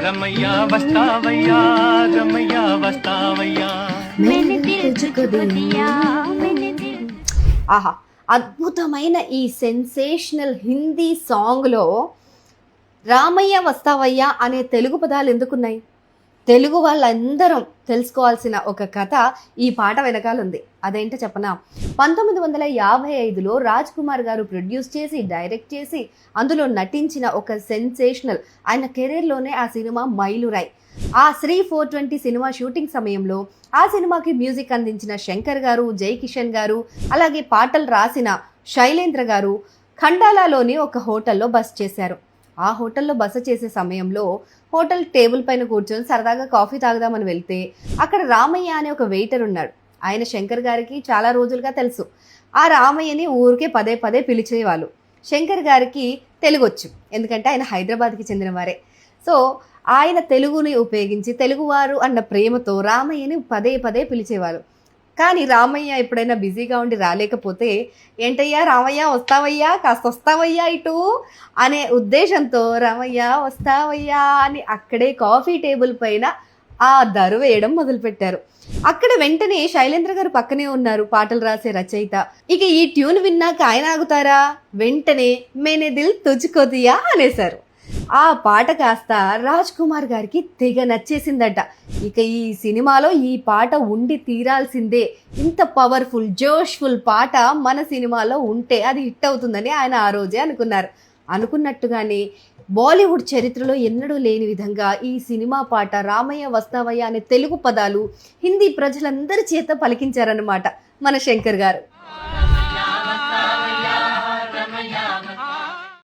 రమయ్య వస్తావయ్యా రమయ్య వస్తావయ్యా ఆహా, అద్భుతమైన ఈ సెన్సేషనల్ హిందీ సాంగ్లో రామయ్య వస్తావయ్యా అనే తెలుగు పదాలు ఎందుకున్నాయి? తెలుగు వాళ్ళందరం తెలుసుకోవాల్సిన ఒక కథ ఈ పాట వెనకాల ఉంది. అదేంటో చెప్పనా? 1955లో రాజ్ కుమార్ గారు ప్రొడ్యూస్ చేసి డైరెక్ట్ చేసి అందులో నటించిన ఒక సెన్సేషనల్, ఆయన కెరీర్లోనే ఆ సినిమా మైలురాయి. ఆ శ్రీ 420 సినిమా షూటింగ్ సమయంలో ఆ సినిమాకి మ్యూజిక్ అందించిన శంకర్ గారు, జై కిషన్ గారు, అలాగే పాటలు రాసిన శైలేంద్ర గారు ఖండాలాలోని ఒక హోటల్లో బస చేశారు. ఆ హోటల్లో బస చేసే సమయంలో హోటల్ టేబుల్ పైన కూర్చొని సరదాగా కాఫీ తాగుదామని వెళ్తే అక్కడ రామయ్య అనే ఒక వెయిటర్ ఉన్నాడు. ఆయన శంకర్ గారికి చాలా రోజులుగా తెలుసు. ఆ రామయ్యని ఊరికే పదే పదే పిలిచేవాళ్ళు. శంకర్ గారికి తెలుగు వచ్చు, ఎందుకంటే ఆయన హైదరాబాద్కి చెందినవారే. సో ఆయన తెలుగుని ఉపయోగించి తెలుగువారు అన్న ప్రేమతో రామయ్యని పదే పదే పిలిచేవారు. కానీ రామయ్య ఎప్పుడైనా బిజీగా ఉండి రాలేకపోతే, ఏంటయ్యా రామయ్య వస్తావయ్యా, కాస్త వస్తావయ్యా ఇటు అనే ఉద్దేశంతో రామయ్య వస్తావయ్యా అని అక్కడే కాఫీ టేబుల్ పైన ఆ దరు వేయడం మొదలుపెట్టారు. అక్కడ వెంటనే శైలేంద్ర గారు పక్కనే ఉన్నారు, పాటలు రాసే రచయిత. ఇక ఈ ట్యూన్ విన్నాక ఆయన ఆగుతారా? వెంటనే మేనే దిల్ తుజ్కో దియా అనేశారు. ఆ పాట కాస్త రాజ్ కుమార్ గారికి తెగ నచ్చేసిందట. ఇక ఈ సినిమాలో ఈ పాట ఉండి తీరాల్సిందే, ఇంత పవర్ఫుల్ జోష్ఫుల్ పాట మన సినిమాలో ఉంటే అది హిట్ అవుతుందని ఆయన ఆ రోజే అనుకున్నారు. అనుకున్నట్టుగానే బాలీవుడ్ చరిత్రలో ఎన్నడూ లేని విధంగా ఈ సినిమా పాట రామయ్య వస్తావయ్య అనే తెలుగు పదాలు హిందీ ప్రజలందరి చేత పలికించారన్నమాట మన శంకర్ గారు.